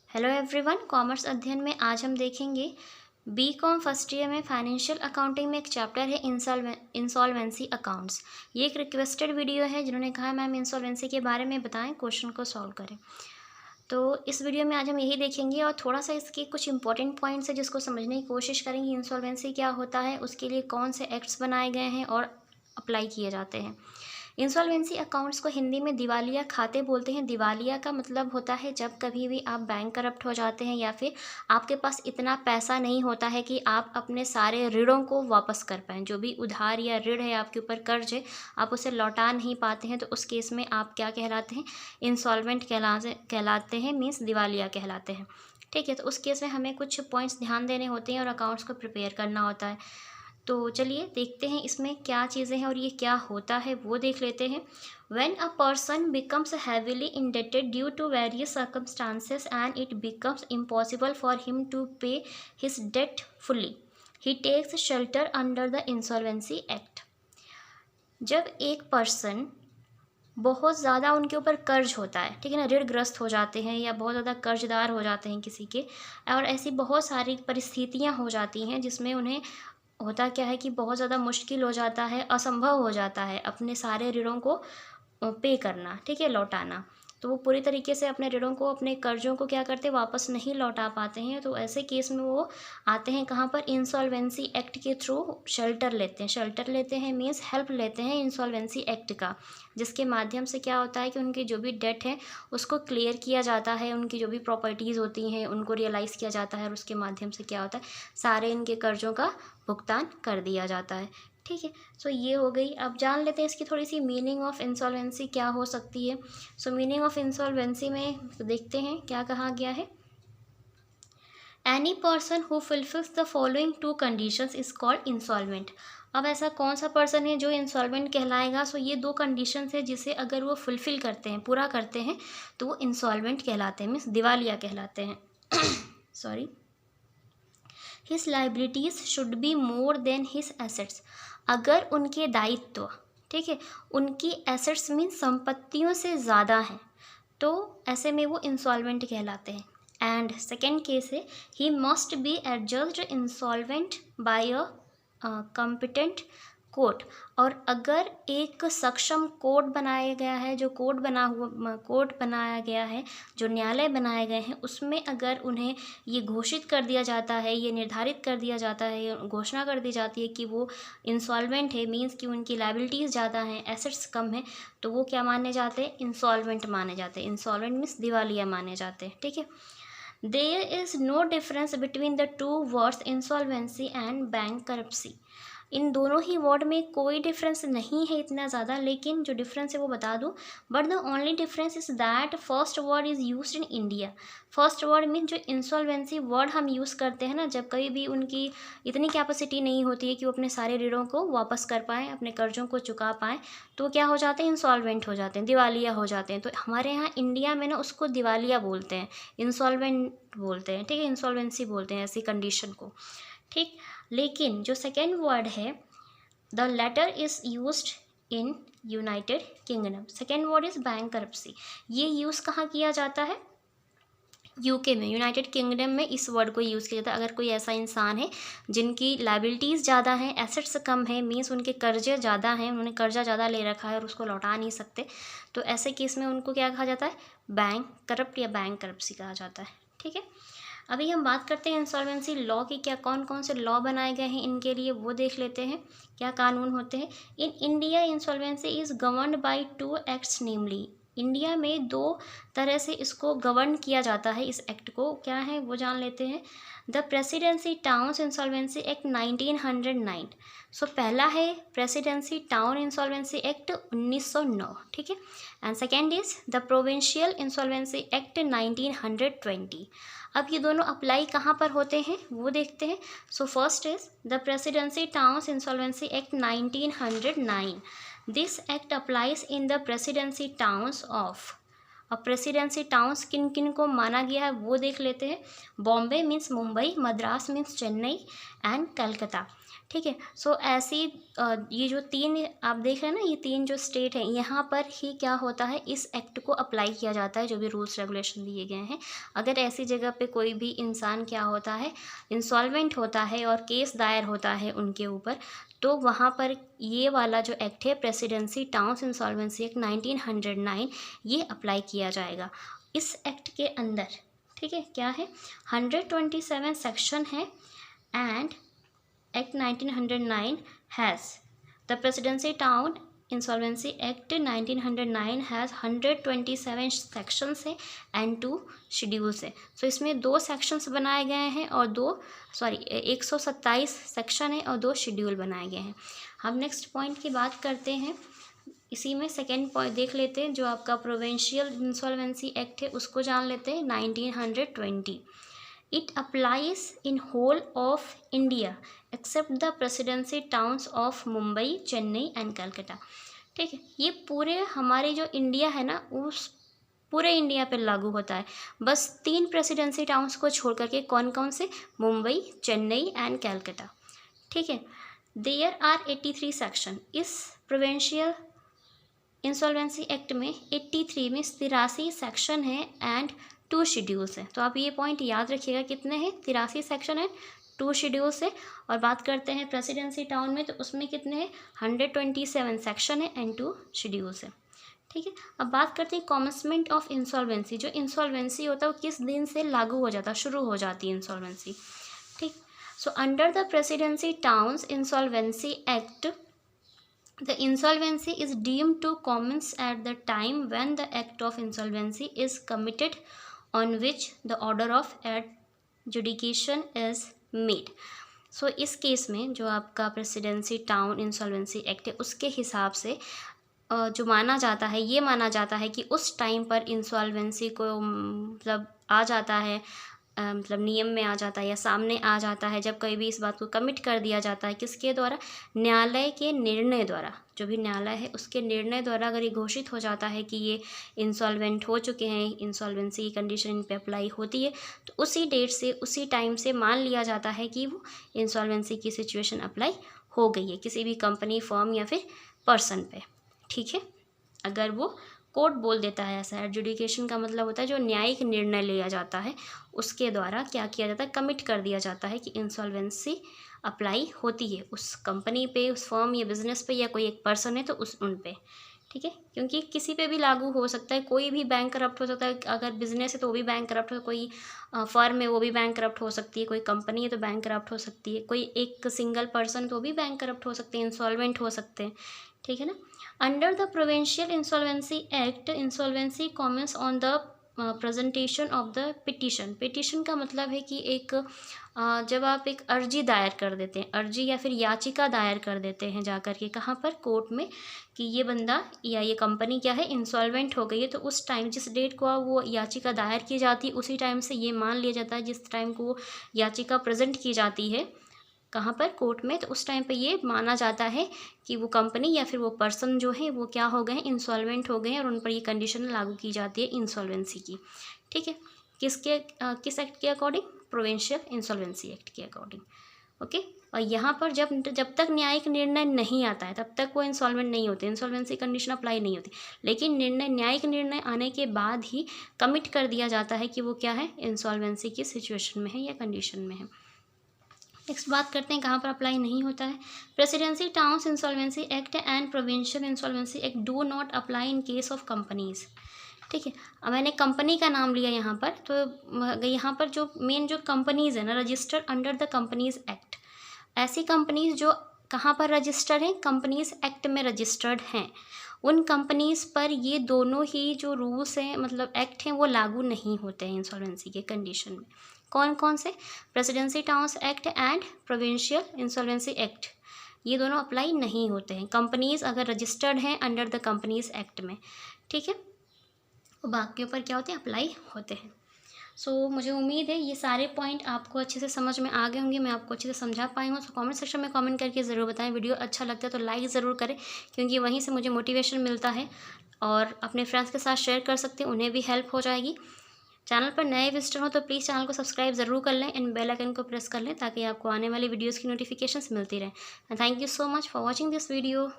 Hello everyone, commerce अध्ययन में आज हम देखेंगे बीकॉम फर्स्ट ईयर में फाइनेंशियल अकाउंटिंग में एक चैप्टर है इंसॉल्वेंसी अकाउंट्स। ये एक रिक्वेस्टेड वीडियो है, जिन्होंने कहा मैम इंसॉल्वेंसी के बारे में बताएं, क्वेश्चन को सॉल्व करें। तो इस वीडियो में आज हम यही देखेंगे और थोड़ा सा इसके कुछ इंपॉर्टेंट पॉइंट्स है जिसको समझने की कोशिश करेंगे। इंसॉल्वेंसी क्या होता है, उसके लिए कौन से एक्ट्स बनाए गए हैं और अप्लाई किए जाते हैं। इंसॉल्वेंसी अकाउंट्स को हिंदी में दिवालिया खाते बोलते हैं। दिवालिया का मतलब होता है जब कभी भी आप बैंक करप्ट हो जाते हैं या फिर आपके पास इतना पैसा नहीं होता है कि आप अपने सारे ऋणों को वापस कर पाएँ। जो भी उधार या ऋण है, आपके ऊपर कर्ज है, आप उसे लौटा नहीं पाते हैं, तो उस केस में आप क्या कहलाते हैं, इंसॉल्वेंट कहलाते हैं, मीन्स दिवालिया कहलाते हैं। ठीक है, तो उस केस में हमें कुछ पॉइंट्स ध्यान देने होते हैं और अकाउंट्स को प्रिपेयर करना होता है। तो चलिए देखते हैं इसमें क्या चीज़ें हैं और ये क्या होता है वो देख लेते हैं। When a person becomes heavily indebted due to various circumstances and it becomes impossible for him to pay his debt fully, he takes shelter under the Insolvency Act। जब एक पर्सन बहुत ज़्यादा उनके ऊपर कर्ज होता है, ठीक है ना, ऋणग्रस्त हो जाते हैं या बहुत ज़्यादा कर्जदार हो जाते हैं किसी के, और ऐसी बहुत सारी परिस्थितियां हो जाती हैं जिसमें उन्हें होता क्या है कि बहुत ज़्यादा मुश्किल हो जाता है, असंभव हो जाता है अपने सारे ऋणों को पे करना, ठीक है, लौटाना। तो वो पूरी तरीके से अपने ऋणों को, अपने कर्जों को क्या करते, वापस नहीं लौटा पाते हैं। तो ऐसे केस में वो आते हैं कहाँ पर, इंसॉल्वेंसी एक्ट के थ्रू शेल्टर लेते हैं। शेल्टर लेते हैं मीन्स हेल्प लेते हैं इंसॉल्वेंसी एक्ट का, जिसके माध्यम से क्या होता है कि उनकी जो भी डेट है उसको क्लियर किया जाता है, उनकी जो भी प्रॉपर्टीज़ होती हैं उनको रियलाइज़ किया जाता है और उसके माध्यम से क्या होता है, सारे इनके कर्जों का भुगतान कर दिया जाता है। ठीक है, सो ये हो गई। अब जान लेते हैं इसकी थोड़ी सी मीनिंग ऑफ इंसॉल्वेंसी क्या हो सकती है। सो मीनिंग ऑफ इंसॉल्वेंसी में तो देखते हैं क्या कहा गया है। Any person who fulfils the following to conditions is called insolvent. अब ऐसा कौन सा पर्सन है जो इंसॉल्वेंट कहलाएगा। सो ये दो कंडीशंस है जिसे अगर वो फुलफिल करते हैं, पूरा करते हैं, तो वो इंसॉल्वेंट कहलाते हैं, मीन्स दिवालिया कहलाते हैं। Sorry. His liabilities should be more than his assets. अगर उनके दायित्व, ठीक है, उनकी एसेट्स मीन संपत्तियों से ज़्यादा हैं, तो ऐसे में वो इंसॉल्वेंट कहलाते हैं। एंड सेकेंड केस है, he must be adjudged insolvent by a competent court. और अगर एक सक्षम कोर्ट बनाया गया है, जो कोर्ट बनाया गया है, जो न्यायालय बनाए गए हैं, उसमें अगर उन्हें ये घोषित कर दिया जाता है, ये निर्धारित कर दिया जाता है, ये घोषणा कर दी जाती है कि वो इंसॉल्वेंट है, मीन्स कि उनकी लायबिलिटीज़ ज़्यादा हैं, एसेट्स कम हैं, तो वो क्या माने जाते हैं, इंसॉल्वेंट माने जाते हैं। इंसॉल्वेंट मीन्स दिवालिया माने जाते हैं। ठीक है, there is no difference between the two words insolvency and bankruptcy. इन दोनों ही वर्ड में कोई डिफरेंस नहीं है इतना ज़्यादा, लेकिन जो डिफरेंस है वो बता दूँ। But the only difference is that first word is used in India. First word mean जो इंसॉल्वेंसी वर्ड हम यूज़ करते हैं ना, जब कभी भी उनकी इतनी कैपेसिटी नहीं होती है कि वो अपने सारे ऋणों को वापस कर पाएँ, अपने कर्जों को चुका पाएँ, तो क्या हो जाते हैं, इंसॉल्वेंट हो जाते हैं, दिवालिया हो जाते हैं। तो हमारे यहाँ इंडिया में ना उसको दिवालिया बोलते हैं, इंसॉल्वेंट बोलते हैं, ठीक है, इंसॉल्वेंसी बोलते हैं ऐसी कंडीशन को। ठीक, लेकिन जो सेकेंड वर्ड है, the letter is used in United Kingdom. Second word is bankruptcy. ये यूज़ कहाँ किया जाता है, यूके में, यूनाइटेड किंगडम में इस वर्ड को यूज़ किया जाता है। अगर कोई ऐसा इंसान है जिनकी लायबिलिटीज़ ज़्यादा हैं, एसेट्स कम है, मीन्स उनके कर्जे ज़्यादा हैं, उन्होंने कर्जा ज़्यादा ले रखा है और उसको लौटा नहीं सकते, तो ऐसे केस में उनको क्या कहा जाता है, बैंक करप्ट या बैंकरप्सी कहा जाता है। ठीक है, अभी हम बात करते हैं इंसॉल्वेंसी लॉ की। क्या कौन कौन से लॉ बनाए गए हैं इनके लिए, वो देख लेते हैं, क्या कानून होते हैं। In India insolvency is governed by two acts, namely. India में दो तरह से इसको गवर्न किया जाता है, इस एक्ट को, क्या है वो जान लेते हैं। The presidency towns insolvency act 1909। सो पहला है प्रेसिडेंसी टाउन इंसॉल्वेंसी एक्ट 1909, ठीक है। And second is the provincial insolvency act 1920। अब ये दोनों अप्लाई कहाँ पर होते हैं वो देखते हैं। So first is the presidency towns insolvency act 1909। This act applies in the presidency towns of और प्रेसिडेंसी टाउन्स किन किन को माना गया है वो देख लेते हैं। Bombay means Mumbai, Madras means Chennai and Calcutta. ठीक है, सो ऐसी ये जो तीन आप देख रहे हैं ना, ये तीन जो स्टेट हैं, यहाँ पर ही क्या होता है, इस एक्ट को अप्लाई किया जाता है, जो भी रूल्स रेगुलेशन दिए गए हैं। अगर ऐसी जगह पे कोई भी इंसान क्या होता है, इंसॉल्वेंट होता है और केस दायर होता है उनके ऊपर, तो वहाँ पर ये वाला जो एक्ट है, प्रेसिडेंसी टाउन्स इंसॉल्वेंसी एक्ट 1909, ये अप्लाई किया जाएगा इस एक्ट के अंदर। ठीक है, क्या है, 127 सेक्शन है and act 1909 has the presidency town insolvency act 1909 has 127 sections है एंड 2 शेड्यूल्स है। सो इसमें 2 सेक्शंस बनाए गए हैं और 127 सेक्शन है और 2 शेड्यूल बनाए गए हैं। हम नेक्स्ट पॉइंट की बात करते हैं। इसी में सेकेंड पॉइंट देख लेते हैं, जो आपका प्रोविंशियल इंसॉल्वेंसी एक्ट है उसको जान लेते हैं। 1920 it applies in whole of India except the presidency towns of Mumbai, Chennai and Calcutta. ठीक है, ये पूरे हमारे जो इंडिया है ना, उस पूरे इंडिया पर लागू होता है, बस 3 प्रेसिडेंसी टाउन्स को छोड़ करके। कौन कौन से, मुंबई, चेन्नई एंड कलकत्ता। ठीक है, देयर आर 83 सेक्शन। इस प्रोविंशियल इंसॉल्वेंसी एक्ट में 83 में 83 सेक्शन है एंड 2 शेड्यूल्स हैं। तो आप ये पॉइंट याद रखिएगा, कितने हैं, 83 सेक्शन है, 2 शेड्यूल्स है। और बात करते हैं प्रेसिडेंसी टाउन में, तो उसमें कितने हैं, 127 सेक्शन है एंड 2 शेड्यूल्स है। ठीक है, अब बात करते हैं कॉमेंसमेंट ऑफ इंसॉल्वेंसी। जो इंसॉल्वेंसी होता है वो किस दिन से लागू हो जाता है, शुरू हो जाती है इंसॉल्वेंसी। ठीक, so under the presidency towns insolvency act, the insolvency is deemed to commence at the time when the act of insolvency is committed on which the order of adjudication is made. So इस case में जो आपका presidency town insolvency act है, उसके हिसाब से जो माना जाता है, ये माना जाता है कि उस टाइम पर इंसॉल्वेंसी को मतलब आ जाता है, मतलब नियम में आ जाता है या सामने आ जाता है, जब कहीं भी इस बात को कमिट कर दिया जाता है। किसके द्वारा, न्यायालय के निर्णय द्वारा। जो भी न्यायालय है उसके निर्णय द्वारा अगर ये घोषित हो जाता है कि ये इंसॉल्वेंट हो चुके हैं, इंसॉल्वेंसी की कंडीशन इन पे अप्लाई होती है, तो उसी डेट से, उसी टाइम से मान लिया जाता है कि वो इंसॉल्वेंसी की सिचुएशन अप्लाई हो गई है किसी भी कंपनी, फर्म या फिर पर्सन पे। ठीक है, अगर वो कोर्ट बोल देता है ऐसा। एडजुडिकेशन का मतलब होता है जो न्यायिक निर्णय लिया जाता है, उसके द्वारा क्या किया जाता है, कमिट कर दिया जाता है कि इंसॉल्वेंसी अप्लाई होती है उस कंपनी पे, उस फर्म या बिजनेस पे, या कोई एक पर्सन है तो उन पे। ठीक है, क्योंकि किसी पे भी लागू हो सकता है, कोई भी बैंक करप्ट हो सकता है। अगर बिजनेस है तो वो भी बैंक करप्ट हो, कोई फर्म है वो भी बैंक करप्ट हो सकती है, कोई कंपनी है तो बैंक करप्ट हो सकती है, कोई एक सिंगल पर्सन तो भी बैंक करप्ट हो सकते हैं, इंसॉल्वेंट हो सकते हैं। ठीक है ना। Under the provincial insolvency act, insolvency commence on the presentation of the petition. Petition का मतलब है कि एक जब आप एक अर्जी दायर कर देते हैं, अर्जी या फिर याचिका दायर कर देते हैं जा कर के, कहाँ पर, कोर्ट में, कि ये बंदा या ये कंपनी क्या है, इंसॉल्वेंट हो गई है। तो उस टाइम जिस डेट को वो याचिका दायर की जाती है, उसी टाइम से ये मान लिया जाता है, जिस टाइम को वो याचिका प्रेजेंट की जाती है कहाँ पर, कोर्ट में, तो उस टाइम पे ये माना जाता है कि वो कंपनी या फिर वो पर्सन जो है वो क्या हो गए हैं, इंसॉल्वेंट हो गए हैं, और उन पर ये कंडीशन लागू की जाती है इंसॉल्वेंसी की। ठीक है, किस एक्ट के अकॉर्डिंग, प्रोविंशियल इंसॉल्वेंसी एक्ट के अकॉर्डिंग। ओके, और यहाँ पर जब तक न्यायिक निर्णय नहीं आता है तब तक वो इंसॉल्वेंट नहीं होते, इंसॉल्वेंसी कंडीशन अप्लाई नहीं होती। लेकिन न्यायिक निर्णय आने के बाद ही कमिट कर दिया जाता है कि वो क्या है, इंसॉल्वेंसी की सिचुएशन में है या कंडीशन में है। नेक्स्ट बात करते हैं कहाँ पर अप्लाई नहीं होता है। Presidency towns insolvency act and provincial insolvency act do not apply in case of companies. ठीक है, अब मैंने कंपनी का नाम लिया यहाँ पर, तो यहाँ पर जो मेन जो कंपनीज़ है ना, registered under the companies act, ऐसी कंपनीज जो कहाँ पर रजिस्टर्ड हैं, कंपनीज एक्ट में रजिस्टर्ड हैं, उन कंपनीज़ पर ये दोनों ही जो रूल्स हैं, मतलब एक्ट हैं, वो लागू नहीं होते हैं इंसॉल्वेंसी के कंडीशन में। कौन कौन से, presidency towns act and provincial insolvency act, ये दोनों अप्लाई नहीं होते हैं कंपनीज़ अगर रजिस्टर्ड हैं अंडर द कंपनीज एक्ट में। ठीक है, और बाकी ऊपर क्या होते हैं, अप्लाई होते हैं। सो मुझे उम्मीद है ये सारे पॉइंट आपको अच्छे से समझ में आ गए होंगे, मैं आपको अच्छे से समझा पाई हूँ। सो कमेंट सेक्शन में कमेंट करके ज़रूर बताएं। वीडियो अच्छा लगता है तो लाइक ज़रूर करें, क्योंकि वहीं से मुझे मोटिवेशन मिलता है और अपने फ्रेंड्स के साथ शेयर कर सकते हैं, उन्हें भी हेल्प हो जाएगी। चैनल पर नए विजिटर हो तो प्लीज़ चैनल को सब्सक्राइब ज़रूर कर लें एंड बेल आइकन को प्रेस कर लें ताकि आपको आने वाली वीडियोज़ की नोटिफिकेशंस मिलती रहें। Thank you so much for watching this video.